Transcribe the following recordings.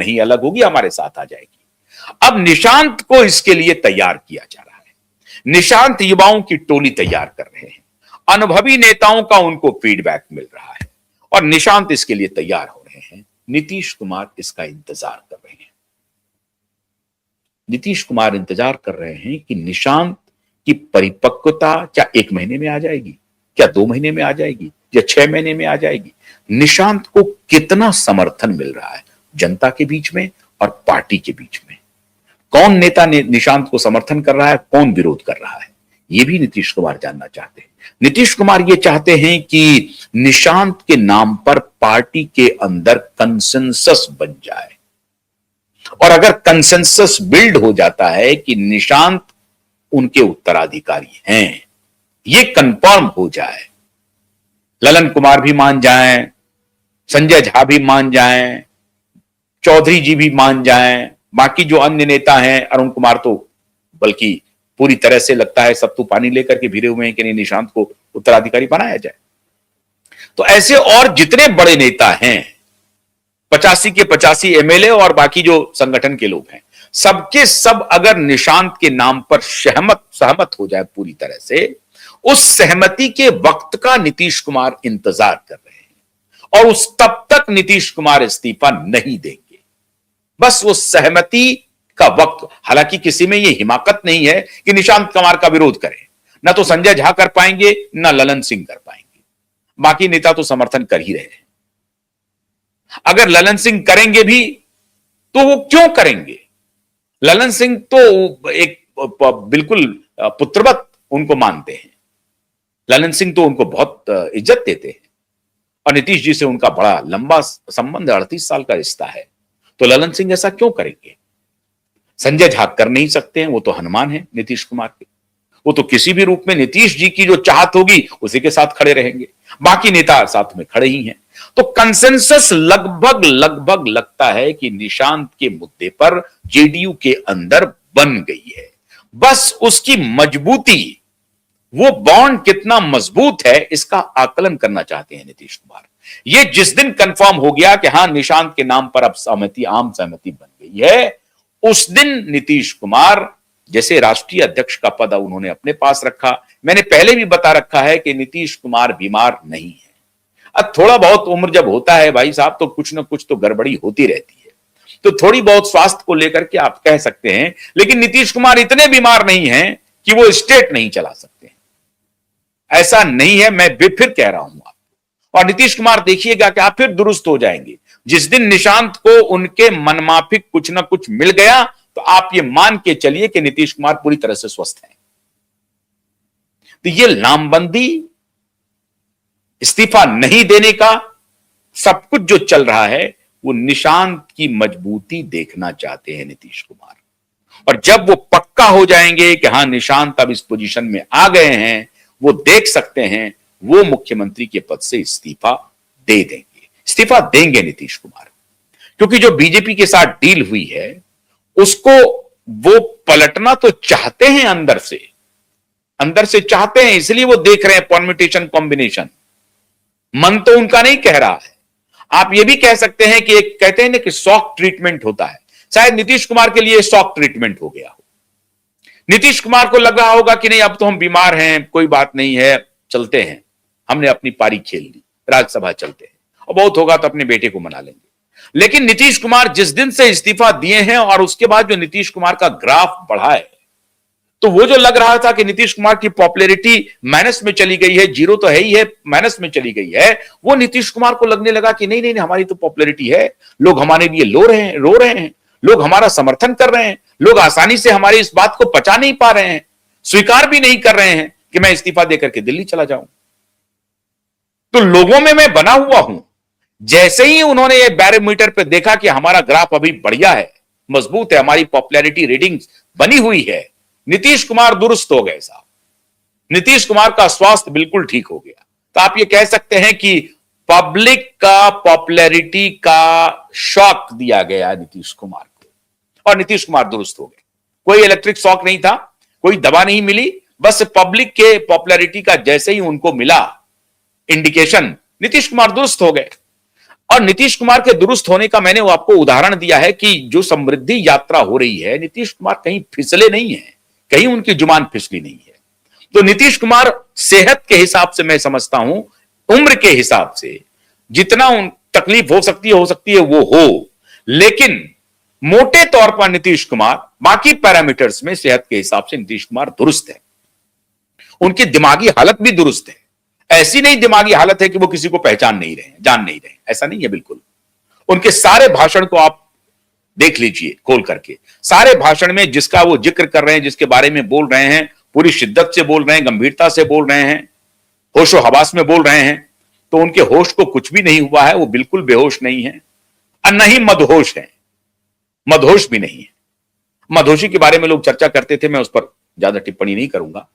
नहीं अलग होगी, हमारे साथ आ जाएगी। अब निशांत को इसके लिए तैयार किया जा रहा है। निशांत युवाओं की टोली तैयार कर रहे हैं, अनुभवी नेताओं का उनको फीडबैक मिल रहा है और निशांत इसके लिए तैयार हो रहे हैं। नीतीश कुमार इसका इंतजार कर रहे हैं। नीतीश कुमार इंतजार कर रहे हैं कि निशांत की परिपक्वता क्या 1 महीने में आ जाएगी, क्या 2 महीने में आ जाएगी, या 6 महीने में आ जाएगी। निशांत को कितना समर्थन मिल रहा है जनता के बीच में और पार्टी के बीच में। कौन नेता ने निशांत को समर्थन कर रहा है, कौन विरोध कर रहा है, यह भी नीतीश कुमार जानना चाहते हैं। नीतीश कुमार ये चाहते हैं कि निशांत के नाम पर पार्टी के अंदर कंसेंसस बन जाए, और अगर कंसेंसस बिल्ड हो जाता है कि निशांत उनके उत्तराधिकारी हैं, ये कंफर्म हो जाए, ललन कुमार भी मान जाएं, संजय झा भी मान जाएं, चौधरी जी भी मान जाएं, बाकी जो अन्य नेता हैं, अरुण कुमार तो बल्कि पूरी तरह से लगता है सत्तू पानी लेकर के भिड़े हुए हैं कि नहीं निशांत को उत्तराधिकारी बनाया जाए। तो ऐसे और जितने बड़े नेता हैं, 85 के 85 एमएलए और बाकी जो संगठन के लोग हैं, सबके सब अगर निशांत के नाम पर सहमत हो जाए पूरी तरह से, उस सहमति के वक्त का नीतीश कुमार इंतजार कर रहे हैं और उस तब तक नीतीश कुमार इस्तीफा नहीं देंगे। बस वो सहमति का वक्त, हालांकि किसी में ये हिमाकत नहीं है कि निशांत कुमार का विरोध करें, ना तो संजय झा कर पाएंगे, ना ललन सिंह कर पाएंगे, बाकी नेता तो समर्थन कर ही रहे हैं। अगर ललन सिंह करेंगे भी तो वो क्यों करेंगे? ललन सिंह तो एक बिल्कुल पुत्रवत उनको मानते हैं, ललन सिंह तो उनको बहुत इज्जत देते हैं और नीतीश जी से उनका बड़ा लंबा संबंध, 38 साल का रिश्ता है। तो ललन सिंह ऐसा क्यों करेंगे? संजय झा कर नहीं सकते हैं, वो तो हनुमान है नीतीश कुमार के, वो तो किसी भी रूप में नीतीश जी की जो चाहत होगी उसी के साथ खड़े रहेंगे, बाकी नेता साथ में खड़े ही हैं। तो कंसेंसस लगभग लगता है कि निशांत के मुद्दे पर जेडीयू के अंदर बन गई है। बस उसकी मजबूती, वो बॉन्ड कितना मजबूत है, इसका आकलन करना चाहते हैं नीतीश कुमार। ये जिस दिन कंफर्म हो गया कि हां निशांत के नाम पर अब सहमति, आम सहमति बन गई है, उस दिन नीतीश कुमार, जैसे राष्ट्रीय अध्यक्ष का पद उन्होंने अपने पास रखा, मैंने पहले भी बता रखा है कि नीतीश कुमार बीमार नहीं है। अब थोड़ा बहुत उम्र जब होता है भाई साहब, तो कुछ ना कुछ तो गड़बड़ी होती रहती है, तो थोड़ी बहुत स्वास्थ्य को लेकर के आप कह सकते हैं, लेकिन नीतीश कुमार इतने बीमार नहीं हैं कि वो स्टेट नहीं चला सकते हैं। ऐसा नहीं है, मैं फिर कह रहा हूं आपको। और नीतीश कुमार देखिएगा कि आप फिर दुरुस्त हो जाएंगे जिस दिन निशांत को उनके मनमाफिक कुछ ना कुछ मिल गया, तो आप ये मान के चलिए कि नीतीश कुमार पूरी तरह से स्वस्थ हैं। तो ये लामबंदी, इस्तीफा नहीं देने का सब कुछ जो चल रहा है, वो निशांत की मजबूती देखना चाहते हैं नीतीश कुमार। और जब वो पक्का हो जाएंगे कि हां निशांत अब इस पोजीशन में आ गए हैं, वो देख सकते हैं, वो मुख्यमंत्री के पद से इस्तीफा दे देंगे। इस्तीफा देंगे नीतीश कुमार, क्योंकि जो बीजेपी के साथ डील हुई है उसको वो पलटना तो चाहते हैं, अंदर से चाहते हैं, इसलिए वो देख रहे हैं परम्यूटेशन कॉम्बिनेशन। मन तो उनका नहीं कह रहा है। आप ये भी कह सकते हैं कि एक कहते हैं ना कि शॉक ट्रीटमेंट होता है, शायद नीतीश कुमार के लिए शॉक ट्रीटमेंट हो गया हो। नीतीश कुमार को लग रहा होगा कि नहीं अब तो हम बीमार हैं, कोई बात नहीं है, चलते हैं, हमने अपनी पारी खेल ली, राज्यसभा चलते हैं, और बहुत होगा तो अपने बेटे को मना लेंगे। लेकिन नीतीश कुमार जिस दिन से इस्तीफा दिए हैं और उसके बाद जो नीतीश कुमार का ग्राफ बढ़ा है, तो वो जो लग रहा था कि नीतीश कुमार की पॉपुलैरिटी माइनस में चली गई है, जीरो तो है ही है, माइनस में चली गई है, वो नीतीश कुमार को लगने लगा कि नहीं नहीं नहीं, हमारी तो पॉपुलैरिटी है, लोग हमारे लिए रो रहे हैं, लोग हमारा समर्थन कर रहे हैं, लोग आसानी से हमारी इस बात को पचा नहीं पा रहे हैं, स्वीकार भी नहीं कर रहे हैं कि मैं इस्तीफा देकर के दिल्ली चला जाऊं। तो लोगों में मैं बना हुआ हूं। जैसे ही उन्होंने ये बैरोमीटर पे देखा कि हमारा ग्राफ अभी बढ़िया है, मजबूत है, हमारी पॉपुलैरिटी रीडिंग्स बनी हुई है, नीतीश कुमार दुरुस्त हो गए साहब। नीतीश कुमार का स्वास्थ्य बिल्कुल ठीक हो गया। तो आप ये कह सकते हैं कि पब्लिक का पॉपुलैरिटी का शॉक दिया गया नीतीश कुमार को और नीतीश कुमार दुरुस्त हो गए। कोई इलेक्ट्रिक शॉक नहीं था, कोई दवा नहीं मिली, बस पब्लिक के पॉपुलैरिटी का जैसे ही उनको मिला इंडिकेशन, नीतीश कुमार दुरुस्त हो गए। और नीतीश कुमार के दुरुस्त होने का मैंने वो आपको उदाहरण दिया है कि जो समृद्धि यात्रा हो रही है, नीतीश कुमार कहीं फिसले नहीं है, कहीं उनकी जुबान फिसली नहीं है। तो नीतीश कुमार सेहत के हिसाब से मैं समझता हूं, उम्र के हिसाब से जितना तकलीफ हो सकती है वो हो, लेकिन मोटे तौर पर नीतीश कुमार बाकी पैरामीटर्स में सेहत के हिसाब से नीतीश कुमार दुरुस्त है। उनकी दिमागी हालत भी दुरुस्त है। ऐसी नहीं दिमागी हालत है कि वो किसी को पहचान नहीं रहे, जान नहीं रहे, ऐसा नहीं है बिल्कुल। उनके सारे भाषण को आप देख लीजिए खोल करके, सारे भाषण में जिसका वो जिक्र कर रहे हैं, जिसके बारे में बोल रहे हैं, पूरी शिद्दत से बोल रहे हैं, गंभीरता से बोल रहे हैं, होशो हवास में बोल रहे हैं। तो उनके होश को कुछ भी नहीं हुआ है, वो बिल्कुल बेहोश नहीं है और न ही मदहोश है, मदहोश भी नहीं है। मदहोशी के बारे में लोग चर्चा करते थे, मैं उस पर ज्यादा टिप्पणी नहीं करूंगा।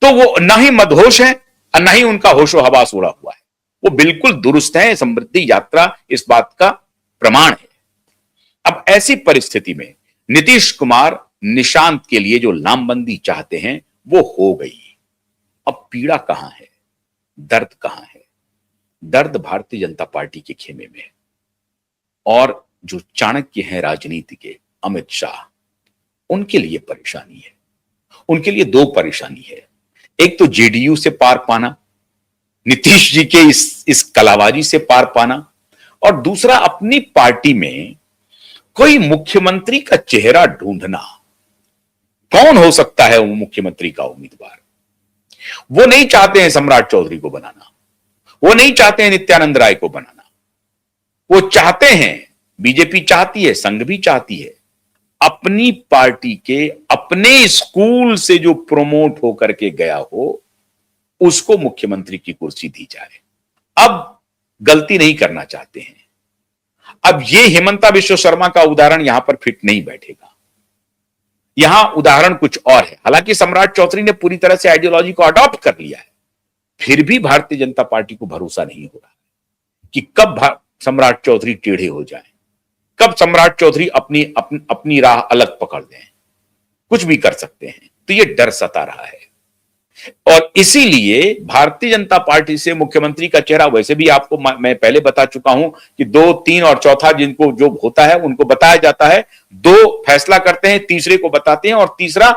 तो वो न ही मदहोश है और न ही उनका होशो हवास उड़ा हुआ है, वो बिल्कुल दुरुस्त है। समृद्धि यात्रा इस बात का प्रमाण है। अब ऐसी परिस्थिति में नीतीश कुमार निशांत के लिए जो लामबंदी चाहते हैं वो हो गई। अब पीड़ा कहां है, दर्द कहां है? दर्द भारतीय जनता पार्टी के खेमे में है और जो चाणक्य हैं राजनीति के, अमित शाह, उनके लिए परेशानी है। उनके लिए दो परेशानी है, एक तो जेडीयू से पार पाना, नीतीश जी के इस कलाबाजी से पार पाना, और दूसरा अपनी पार्टी में कोई मुख्यमंत्री का चेहरा ढूंढना। कौन हो सकता है वो मुख्यमंत्री का उम्मीदवार? वो नहीं चाहते हैं सम्राट चौधरी को बनाना, वो नहीं चाहते हैं नित्यानंद राय को बनाना, वो चाहते हैं, बीजेपी चाहती है, संघ भी चाहती है, अपनी पार्टी के अपने स्कूल से जो प्रमोट होकर के गया हो उसको मुख्यमंत्री की कुर्सी दी जाए। अब गलती नहीं करना चाहते हैं। अब ये हिमंता बिश्व शर्मा का उदाहरण यहां पर फिट नहीं बैठेगा। यहां उदाहरण कुछ और है। हालांकि सम्राट चौधरी ने पूरी तरह से आइडियोलॉजी को अडॉप्ट कर लिया है, फिर भी भारतीय जनता पार्टी को भरोसा नहीं हो रहा कि कब सम्राट चौधरी टेढ़े हो जाएं, कब सम्राट चौधरी अपनी राह अलग पकड़ लें। कुछ भी कर सकते हैं, तो ये डर सता रहा है। और इसीलिए भारतीय जनता पार्टी से मुख्यमंत्री का चेहरा, वैसे भी आपको मैं पहले बता चुका हूं कि 2, 3 और चौथा जिनको जो होता है उनको बताया जाता है, 2 फैसला करते हैं, तीसरे को बताते हैं, और तीसरा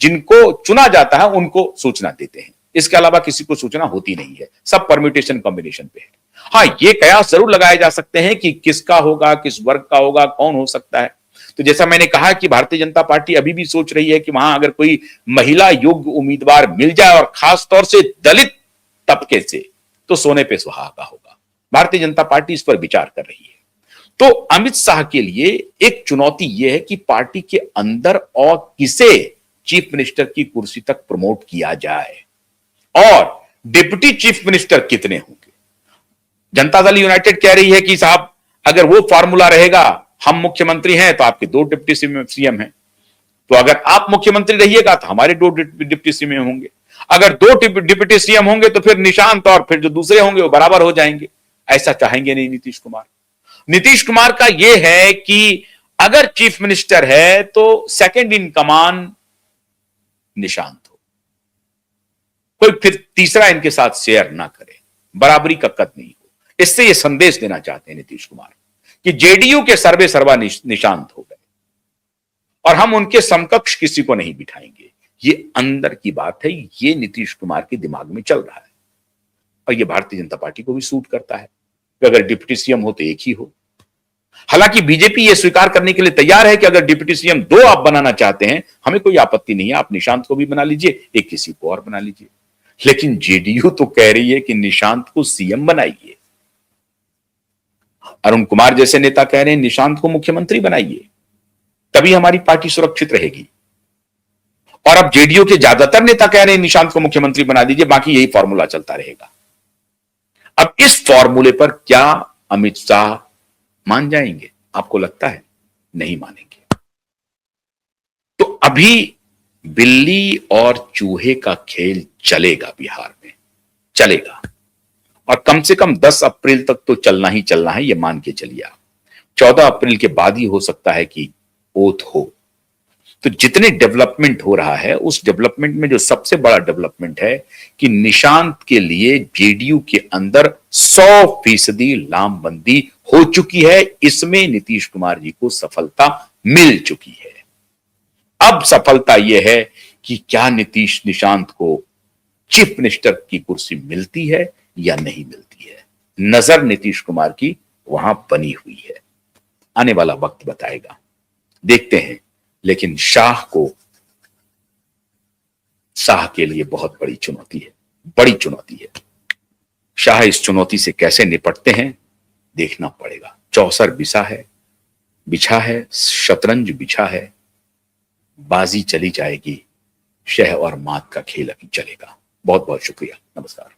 जिनको चुना जाता है उनको सूचना देते हैं। इसके अलावा किसी को सूचना होती नहीं है, सब परम्यूटेशन कॉम्बिनेशन पे है। हाँ, ये कयास जरूर लगाए जा सकते हैं कि किसका होगा, किस वर्ग का होगा, कौन हो सकता है। तो जैसा मैंने कहा कि भारतीय जनता पार्टी अभी भी सोच रही है कि वहां अगर कोई महिला योग्य उम्मीदवार मिल जाए और खास तौर से दलित तबके से, तो सोने पे सुहागा होगा। भारतीय जनता पार्टी इस पर विचार कर रही है। तो अमित शाह के लिए एक चुनौती यह है कि पार्टी के अंदर और किसे चीफ मिनिस्टर की कुर्सी तक प्रमोट किया जाए और डिप्टी चीफ मिनिस्टर कितने होंगे। जनता दल यूनाइटेड कह रही है कि साहब अगर वो फॉर्मूला रहेगा, हम मुख्यमंत्री हैं तो आपके 2 डिप्टी सीएम हैं, तो अगर आप मुख्यमंत्री रहिएगा तो हमारे 2 डिप्टी सीएम होंगे, अगर 2 डिप्टी सीएम होंगे तो फिर निशांत और फिर जो दूसरे होंगे वो बराबर हो जाएंगे। ऐसा चाहेंगे नहीं नीतीश कुमार। नीतीश कुमार का यह है कि अगर चीफ मिनिस्टर है तो सेकंड इन कमान निशांत हो, कोई फिर तीसरा इनके साथ शेयर ना करे, बराबरी का कद नहीं हो। इससे ये संदेश देना चाहते हैं नीतीश कुमार कि जेडीयू के सर्वे सर्वा निशांत हो गए और हम उनके समकक्ष किसी को नहीं बिठाएंगे। ये अंदर की बात है, ये नीतीश कुमार के दिमाग में चल रहा है और ये भारतीय जनता पार्टी को भी सूट करता है कि अगर डिप्टी सीएम हो तो एक ही हो। हालांकि बीजेपी यह स्वीकार करने के लिए तैयार है कि अगर डिप्टी सीएम 2 आप बनाना चाहते हैं, हमें कोई आपत्ति नहीं है, आप निशांत को भी बना लीजिए, एक किसी को और बना लीजिए। लेकिन जेडीयू तो कह रही है कि निशांत को सीएम बनाइए। अरुण कुमार जैसे नेता कह रहे हैं निशांत को मुख्यमंत्री बनाइए, तभी हमारी पार्टी सुरक्षित रहेगी। और अब जेडीयू के ज्यादातर नेता कह रहे हैं निशांत को मुख्यमंत्री बना दीजिए, बाकी यही फॉर्मूला चलता रहेगा। अब इस फॉर्मूले पर क्या अमित शाह मान जाएंगे? आपको लगता है? नहीं मानेंगे। तो अभी बिल्ली और चूहे का खेल चलेगा बिहार में, चलेगा, और कम से कम 10 अप्रैल तक तो चलना ही चलना है, ये मान के चलिए आप। 14 अप्रैल के बाद ही हो सकता है कि ओथ हो। तो जितने डेवलपमेंट हो रहा है, उस डेवलपमेंट में जो सबसे बड़ा डेवलपमेंट है कि निशांत के लिए जेडीयू के अंदर 100% लामबंदी हो चुकी है, इसमें नीतीश कुमार जी को सफलता मिल चुकी है। अब सफलता यह है कि क्या नीतीश निशांत को चीफ मिनिस्टर की कुर्सी मिलती है या नहीं मिलती है। नजर नीतीश कुमार की वहां बनी हुई है, आने वाला वक्त बताएगा, देखते हैं। लेकिन शाह के लिए बहुत बड़ी चुनौती है, बड़ी चुनौती है। शाह इस चुनौती से कैसे निपटते हैं देखना पड़ेगा। चौसर बिछा है, शतरंज बिछा है, बाजी चली जाएगी, शह और मात का खेल अभी चलेगा। बहुत बहुत शुक्रिया, नमस्कार।